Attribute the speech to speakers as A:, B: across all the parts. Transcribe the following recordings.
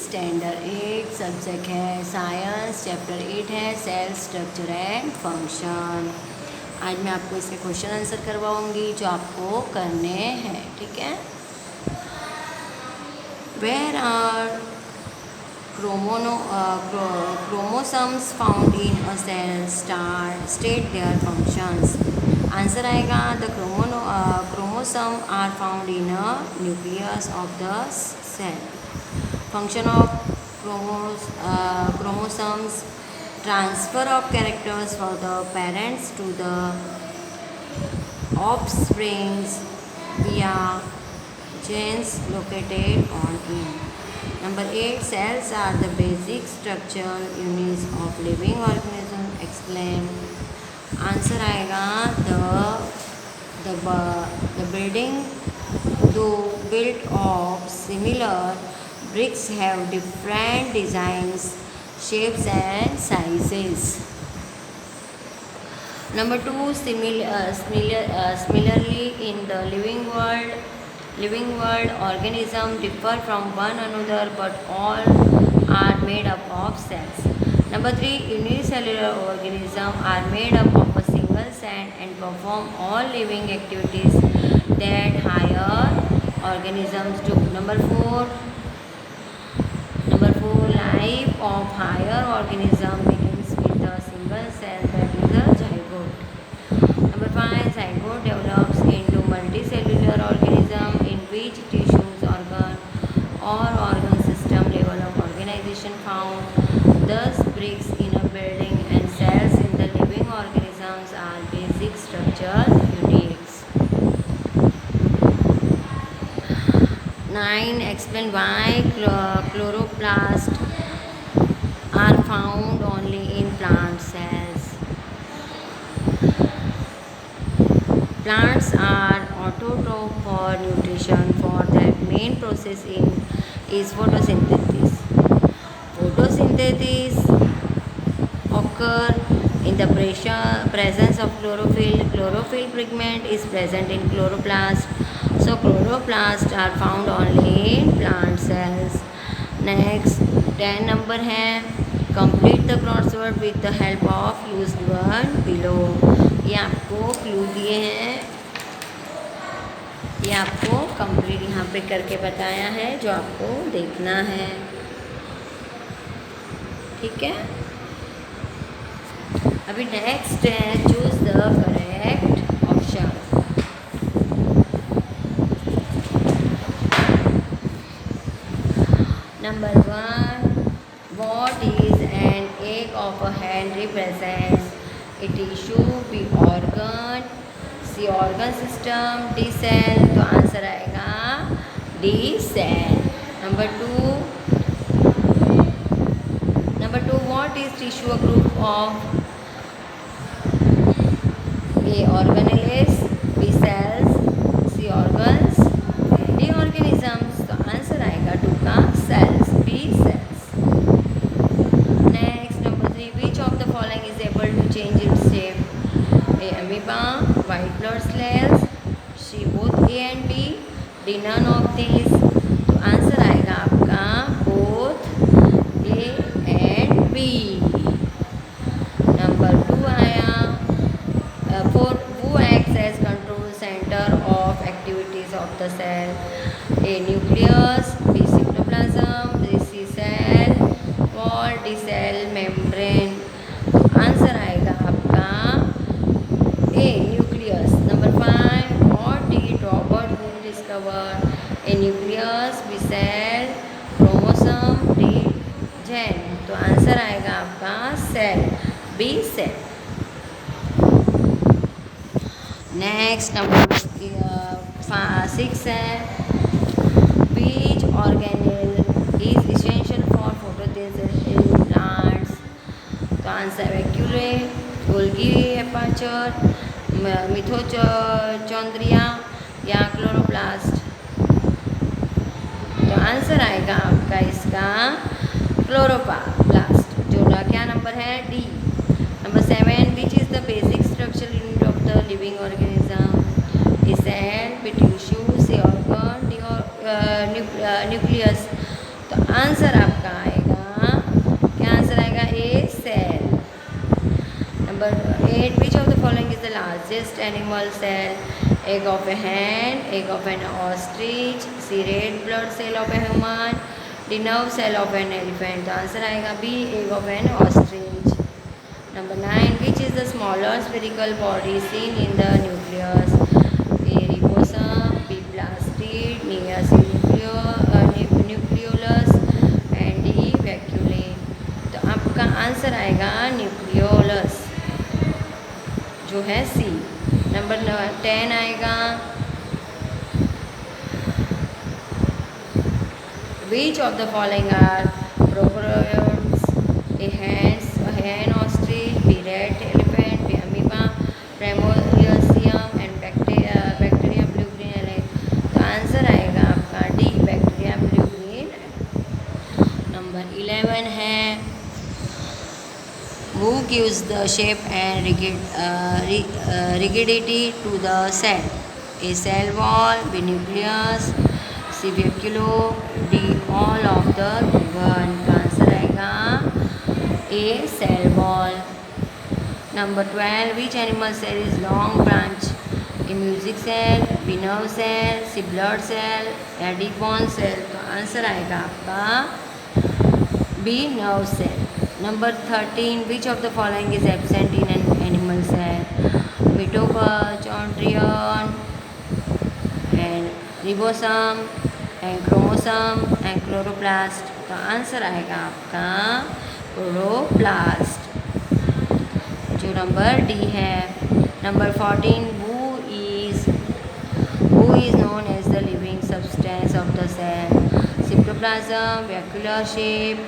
A: Standard 8 subject है science, chapter 8 है cell structure and function. आज मैं आपको इसके क्वेश्चन आंसर करवाऊंगी जो आपको करने हैं, ठीक है। Where are chromosomes found in a cell state their functions. Answer आएगा the chromosome are found in a nucleus of the cell. Function of chromosomes: transfer of characters for the parents to the offsprings via genes located on it. Number 8, cells are the basic structural units of living organism. Explain. Answer आएगा the building though built of similar bricks have different designs, shapes and sizes. Number 2, similarly in the living world organisms differ from one another but all are made up of cells. Number 3, unicellular organisms are made up of a single cell and perform all living activities that higher organisms do. Number 4, life of higher organism begins with a single cell, that is a zygote. Number 5, zygote develops into multicellular organism in which tissues, organ or organ system level of organization found. Thus, bricks in a building and cells in the living organisms are basic structural units. 9, explain why chloroplasts are found only in plant cells. Plants are autotroph for nutrition, for that main process is photosynthesis. Photosynthesis occur in the presence of chlorophyll. Chlorophyll pigment is present in chloroplast. So chloroplasts are found only in plant cells. Next 10 number है complete the crossword with the help of used word below. ये आपको clue दिए हैं, ये आपको complete यहाँ पे करके बताया है जो आपको देखना है, ठीक है। अभी नेक्स्ट है choose the correct option. Number 1, what is an egg of a hen represents? A tissue, B organ, C organ system, D cell. तो आंसर आएगा D cell. Number 2, what is tissue a group of? A organelles, B cells, C organs, D organisms. तो answer आएगा 2 का cells, B cells. Next number 3, which of the following is able to change its shape? A amoeba, white blood cells, C both A and B, D none of these. तो answer आएगा आपका both A and B. Number 2 आया 4, who acts as control center of activities of the cell? A nucleus, B cytoplasm, C cell wall, D cell membrane. Answer आएगा आपका A nucleus. Number 5, what did Robert Hooke discover? A nucleus, B cell, chromosome, D gene. तो answer आएगा आपका cell, B cell. Next number 6 है which organelle is essential for photosynthesis in plants? तो answer वैक्यूले, Golgi aperture, मिथोचॉन्ड्रिया या chloroplast. तो answer आएगा आपका इसका क्लोरोप्लास्ट, जो क्या नंबर है D. Number 7, which is the basic structural unit of the living organism? A cell, B tissue, C organ, D nucleus. तो आंसर आपका आएगा, क्या आंसर आएगा? A cell. Number 8, which of the following is the largest animal cell? Egg of a hen, egg of an ostrich, C red blood cell of a human, D nerve cell of an elephant. तो answer आएगा B, egg of an ostrich. Number 9, which is the smaller spherical body seen in the nucleus? A ribosome, B plastid, C nucleolus and D vacuole. तो आपका answer आएगा nucleolus, जो है सी। Number 10 आएगा, which of the following are prokaryotes? A hen ostrich, B red elephant, B amoeba, paramecium and bacteria blue green elephant. तो answer आएगा आपका D, bacteria blue green. Number 11 है, who gives the shape and rigidity to the cell? A cell wall, B nucleus, C vacuole, D all of the given। Answer आएगा A cell wall। Number 12, which animal cell is long branch? A music cell, B nerve cell, C blood cell या D bone cell। तो answer आएगा आपका B nerve cell। Number 13, which of the following is absent in an animal cell? Mitochondrion and ribosome and chromosome and chloroplast। तो answer आएगा आपका chloroplast, जो number D है। Number 14, who is known as the living substance of the cell? Cytoplasm, vacuolar shape,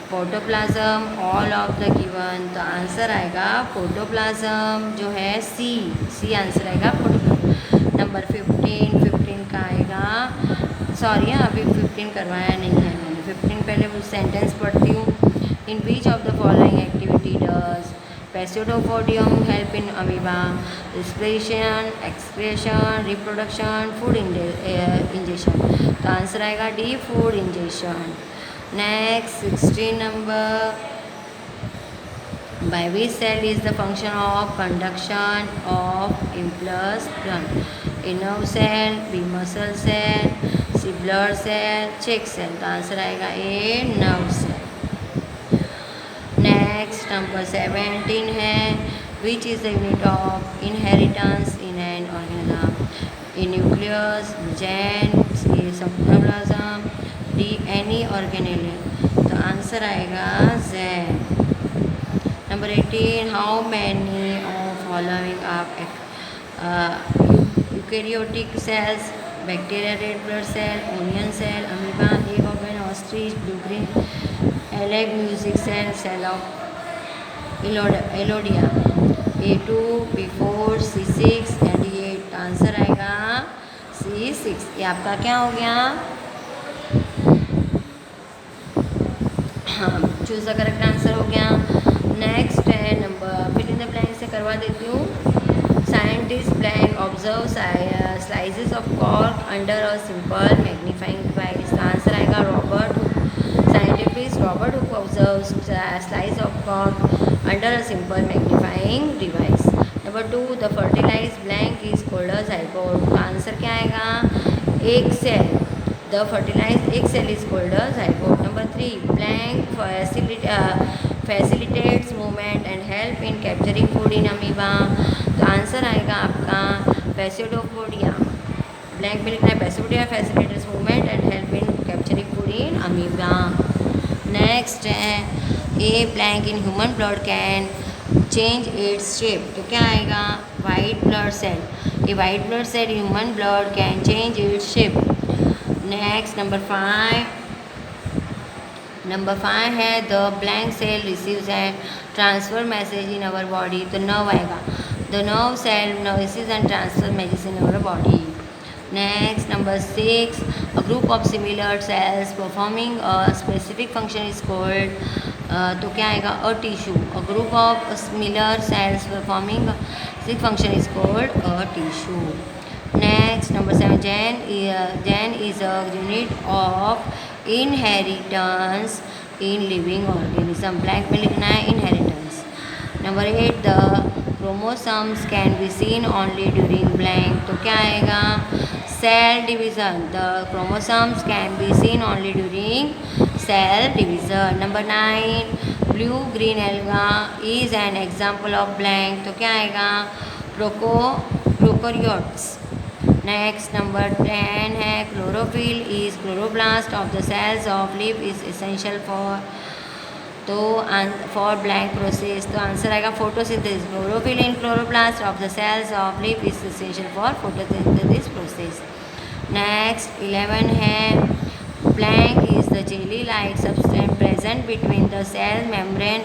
A: protoplasm, all of the given. तो answer आएगा protoplasm, जो है C answer आएगा प्रोटोप्लाज्म। नंबर 15 का आएगा, सॉरी अभी 15 करवाया नहीं है मैंने, 15 पहले वो सेंटेंस पढ़ती हूँ। In which of the following activity does pseudopodium help in amoeba? Respiration, excretion, reproduction, food ingestion. तो आंसर आएगा D, food ingestion. Next, 16 number, by which cell is the function of conduction of impulse run? A nerve cell, B muscle cell, C blood cell, check cell। तो answer आएगा A nerve cell। Next, number 17 है, which is the unit of inheritance in an organism? A nucleus, gene, C cytoplasm, D any organelle. तो answer आएगा ज़ैन। Number 18, how many of following आप eukaryotic cells? Bacteria, red blood cell, onion cell, amoeba, egg of an ostrich, blue green algae, music cell, cell of Elodea. A2, B4, C6 and D8। Answer आएगा C6। ये आपका क्या हो गया? हाँ, choose the correct answer हो गया। Next है number, fill in the blank से करवा देती हूँ। Scientist blank observe slices of cork under a simple magnifying device. Answer आएगा Robert Hooke. Scientist Robert Hooke observe slice of cork under a simple magnifying device. Number 2, the fertilize blank is called a zygote. Answer क्या आएगा? एक cell, the fertilize egg cell is called a zygote। Number 3, blank facilitates movement and help in capturing food in amoeba। तो answer आएगा आपका pseudopodia. Blank में लिखना है pseudopodia facilitates movement and help in capturing food in amoeba। Next है, a blank in human blood can change its shape. तो क्या आएगा? White blood cell. A white blood cell in human blood can change its shape. Next number 5 है, the blank cell receives and transfer message in our body. तो nerve आएगा, the nerve cell receives and transfer message in our body. Next number 6, a group of similar sales performing a specific function is called. तो क्या आएगा? A tissue. A group of similar sales performing specific function is called a tissue. Next, number 7, gen is a unit of inheritance in living organism, blank में लिखना है inheritance. Number 8, the chromosomes can be seen only during blank, तो क्या आएगा cell division, the chromosomes can be seen only during cell division. Number 9, blue green alga is an example of blank, तो क्या आएगा prokaryotes. Next number 10 है chlorophyll is chloroplast of the cells of leaf is essential for, तो for blank process, तो answer आएगा photosynthesis, chlorophyll in chloroplast of the cells of leaf is essential for photosynthesis process. Next 11 है blank is the jelly like substance present between the cell membrane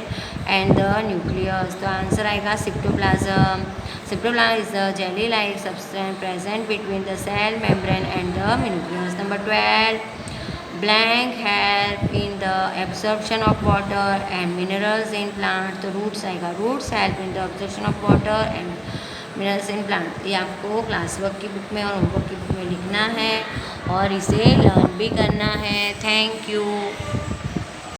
A: and the nucleus, तो answer आएगा cytoplasm. Cytoplasm is the jelly like substance present between the cell membrane and the nucleus. Number 12, blank help in the absorption of water and minerals in plant, तो roots आएगा, roots help in the absorption of water and minerals in plant। ये आपको class work की book में और homework की book में लिखना है और इसे लर्न भी करना है। Thank you.